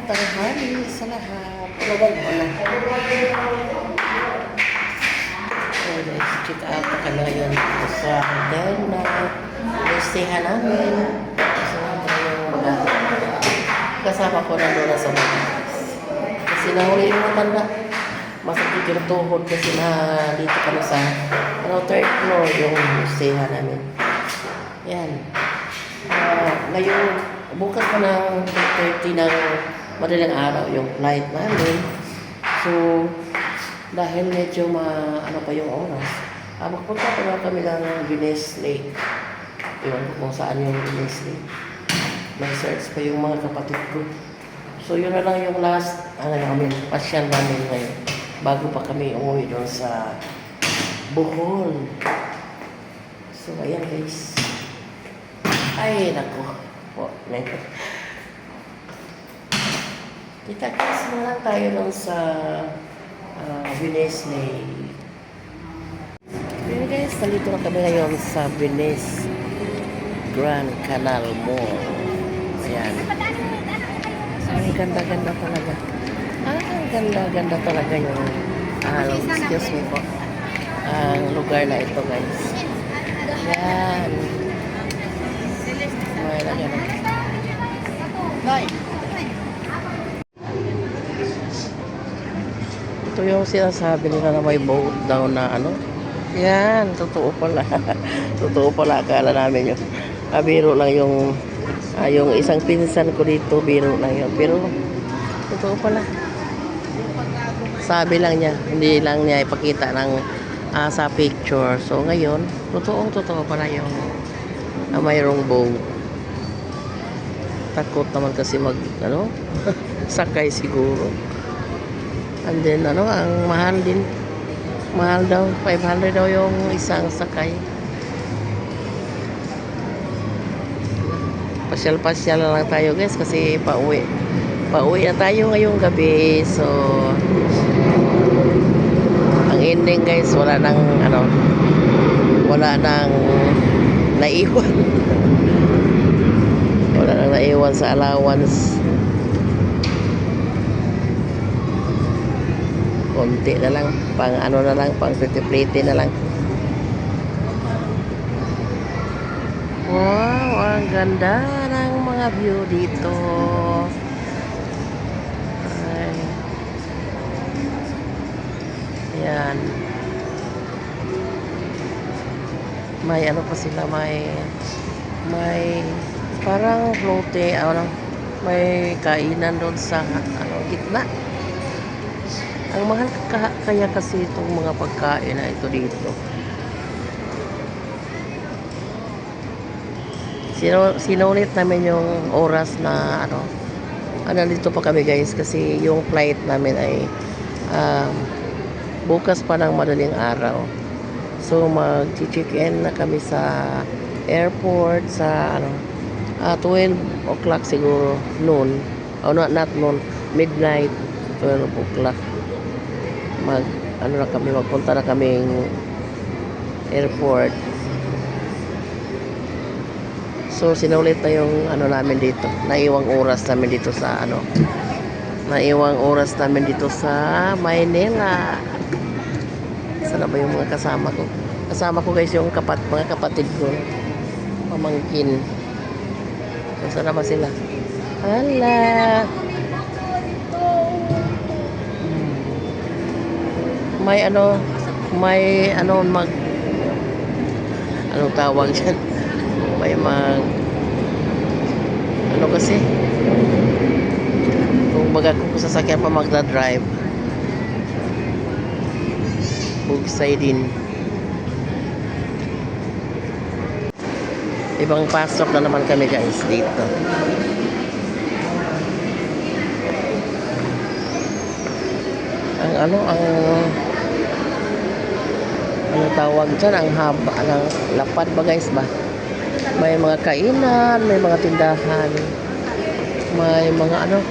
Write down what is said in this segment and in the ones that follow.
tanghali sa lahat. Lawag mo na. So guys, check out na kami ngayon dito sa hotel na listihan namin. So, yung mga kasama ko na doon sa mga. Kasi nahuli yung matanda. Masakit yung tuhod kasi na dito kami sa third floor yung listihan namin. Yan. Ngayon, bukas pa ng 30 ng madaling araw yung flight namin. So, dahil medyo ano pa yung oras, magpunta pa na kami ng Venice Lake. Iwan ko kung saan yung Venice Lake. May search pa yung mga kapatid ko. So, yun na lang yung last, pasyal namin ngayon. Bago pa kami umuwi doon sa Bohol. So, ayan guys. Ay, naku. Kita-kits na lang tayo doon sa Venice Lake. Ayan guys, nalito na kami ngayon sa Venice Grand Canal Mall. Ayan. Ang ganda-ganda talaga. Ang ganda-ganda talaga yung excuse me po. Ang lugar na ito guys. Ayan. May lagyan na. Ito yung sinasabi nila na may boat daw na ano. Yan, totoo pala. Totoo pala, akala namin yun. Biro lang yung isang pinsan ko dito, biro lang yun. Pero, totoo pala. Sabi lang niya, hindi lang niya ipakita ng sa picture. So, ngayon, totoo pala yung mayroong boat. Takot naman kasi sakay siguro. And then, ang mahal din. Mahal daw, 500 daw yung isang sakay. Pasyal-pasyal na lang tayo guys kasi pauwi. Pauwi na tayo ngayong gabi. So, ang ending guys, wala nang naiwan. Wala nang naiwan sa allowance. Konti na lang, pang pang pretty na lang. Wow, ang ganda ng mga view dito. Ay. Yan. May pa sila, may parang floating, may kainan doon sa gitna. Ang mahal kaya kasi itong mga pagkain na ito dito. Sinulit namin yung oras na dito pa kami guys kasi yung flight namin ay bukas pa ng madaling araw. So mag-check-in na kami sa airport sa 12 o'clock siguro noon. Not noon, midnight, 12 o'clock. Magpunta na kaming airport. So sinulit na yung namin dito. Naiwang oras namin dito sa Maynila. Sana ba yung mga kasama ko? Kasama ko guys yung mga kapatid ko. Pamangkin. So sana ba sila? Hala. May tawag dyan? May kasi kung sasakyan pa magdadrive bugsay din. Ibang pasok na naman kami guys dito. Ang tawag dyan, ang haba, ang lapad ba guys ba? May mga kainan, may mga tindahan, may mga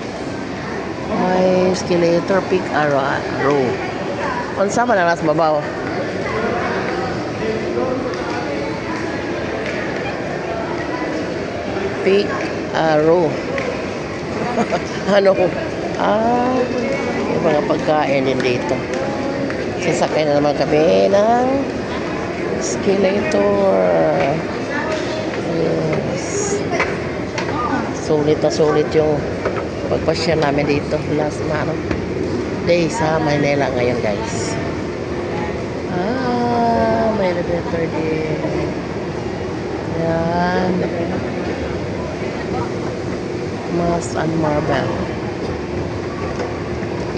may escalator, pick a row. Unsa man ang nasa babaw? Pick a row. Ano? Yung mga pagkain din dito. Sasakay na naman kami ng escalator. Yes. Sulit na sulit yung pagpasya namin dito. Last na day sa Manila ngayon, guys. May elevator din. Yan. Mas and Marble.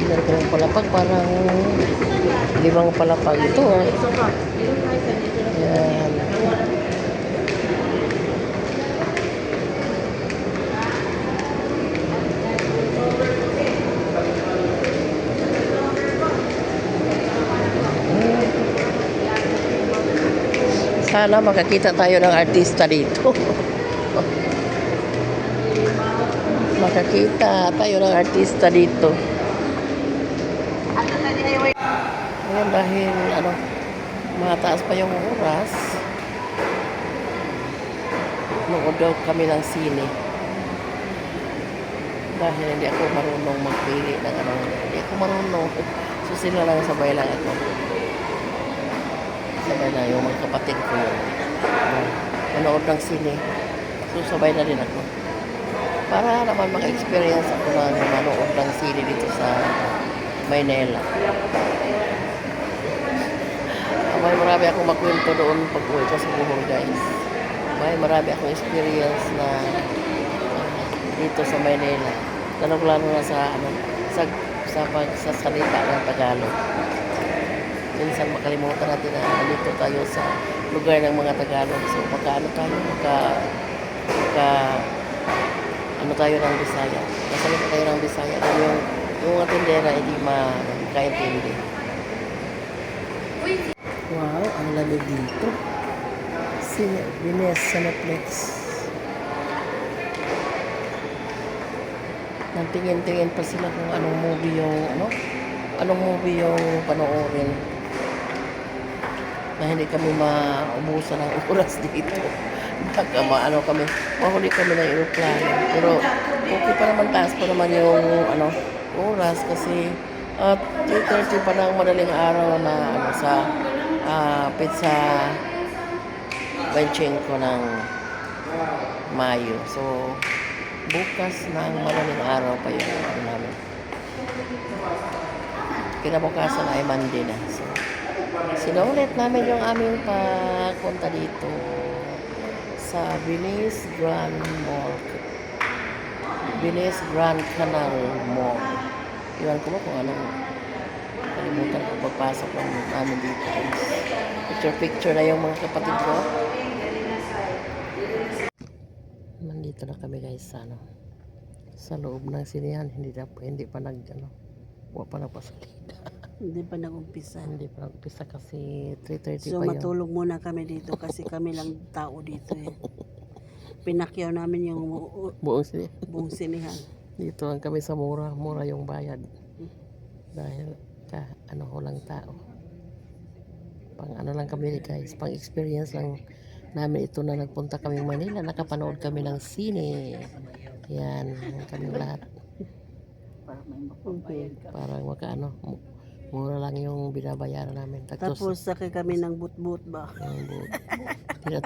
Ilan ko yung palapag, parang 5 palapag ito. Yan. Sana makakita tayo ng artista dito. Makakita tayo ng artista dito. Ngayon dahil mataas pa yung oras, nood daw kami ng sine. Dahil hindi ako marunong magpili ng hindi ako marunong. So sila lang, sabay lang ako. Sabay na yung mga kapatid ko yun. Manood ng sine. So sabay na rin ako. Para naman maka-experience ako ng manood ng sine dito sa Maynila. May marami akong makwento doon pag uwi ko sa Bohol, guys. May marami akong experience na dito sa Maynila. Lalo na sa pagsasalita ng Tagalog. Minsan makalimutan natin na dito tayo sa lugar ng mga Tagalog. So tayo ng Bisaya. Kasalita tayo ng Bisaya. Yung mga tindera hindi makaintindi. Wow, ang lamig dito. Vines sa Netflix. Nagtingin-tingin pa sila kung anong movie yung panoorin. Na hindi kami maubusan ng oras dito. Baka mahuli kami ng aeroplano. Pero okay pa naman, taas pa naman yung oras kasi 3:30 pa ng madaling araw na sa Pizza 25 ng Mayo. So bukas ng madaling araw pa yung namin. Kinabukasan ay Monday na. So sinulit namin yung aming pagpunta dito sa Venice Grand Mall. Venice Grand Canal Mall. Iwan ko ba kung anong kalimutan ko pagpasok ng namin dito. Picture na yung mga kapatid ko. Nandito na kami, guys, sa loob ng sinihan. Hindi pa wala pa nagpasalida. Hindi pa nag-umpisa kasi 3:30 So pa yun. matulog muna kami dito kasi kami lang tao dito eh. Pinakyaw namin yung buong sinihan. Dito lang kami sa mura yung bayad. Dahil walang tao. Pang lang kami, guys, pang experience lang namin ito na nagpunta kami ng Manila, nakapanood kami ng sine. Yan, kami lahat. Parang mura lang yung binabayaran namin. Tapos sakay kami ng butbut ba? Hindi na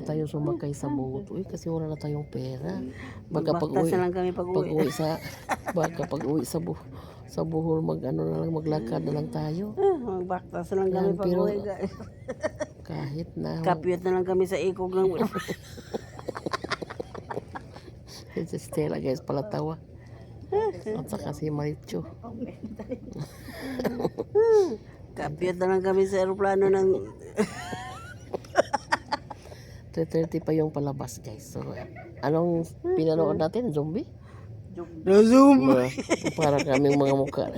tayo sumakay sa boat. Kasi wala na tayong pera. Baka Magbaktas na lang kami pag-uwi. Sa Bohol maglakad na lang tayo. Magbaktas na lang kami pag-uwi, guys. Kahit na Kapyot na lang kami sa ikog ng si Stella, guys, palatawa. At saka si Maricho. Kapyot na lang kami sa aeroplano ng 3:30 pa yung palabas, guys. So, anong pinanood natin? Zombie? Zombie. Para kaming mga mukha.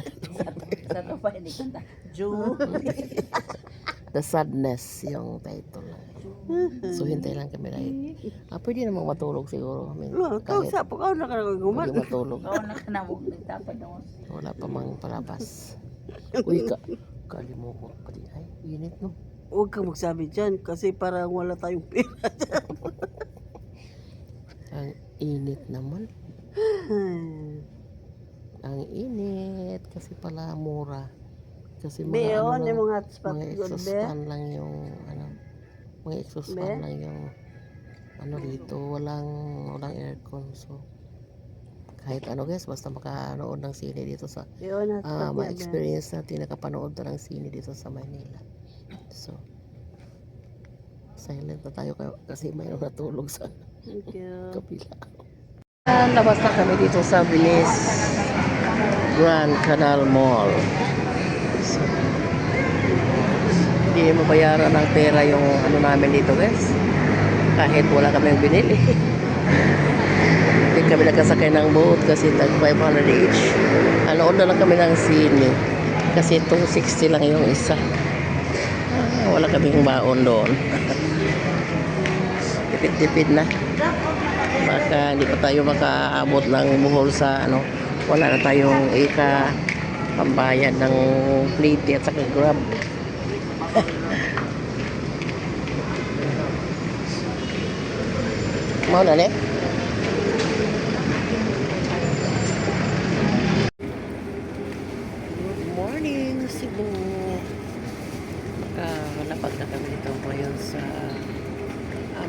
The Sadness yung title. So hintay lang kami na pwede namang matulog siguro. Kausap po, na ka Pwede matulog. Wala pa mang palabas. Uy, kalimukot pa din. Ay, init, no? Huwag kang magsabi dyan kasi parang wala tayong pera. Ang init naman. Ang init. Kasi pala mura. Kasi mga Be, ano oh, lang, yung mga hotspot mga good, exhaust be. fan lang yung ano, mga exhaust Be? fan lang yung ano dito, walang aircon. So kahit ano guys, basta makanood ng sine dito sa Be, oh, hotspot niya, be. ma-experience natin nakapanood na ng sine dito sa Manila. So silent na tayo kasi mayroong natulog sa Thank you. kabila. Labas na kami dito sa Venice Grand Canal Mall. So, hindi mabayaran ng pera yung ano namin dito guys. Kahit wala kaming binili. Hindi kami nakasakay ng boat kasi tag 500 each. Anood na lang kami ng sine. Kasi 260 lang yung isa. Wala kaming baon doon. Tipid-tipid na. Baka hindi pa tayo makaabot ng Bohol sa ano. Wala na tayong pambayad ng plate at saka grab. Mau na ni? Good morning, Cebu. Nakalapag na kami dito ngayon sa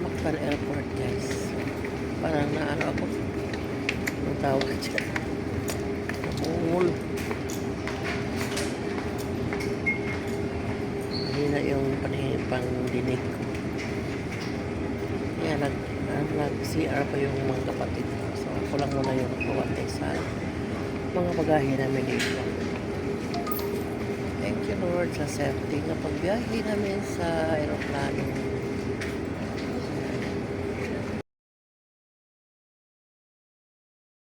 Mactan Airport, guys. Parang naano ako. Anong tawag ka dyan? Namungol. Mahina yung pang-dinig ko. Kaya nag-CR pa yung mga kapatid ko. So ako lang muna yung nagpawantay sa mga bagahe namin dito. Thank you Lord sa safety na pagbiyahe namin sa aeroplano.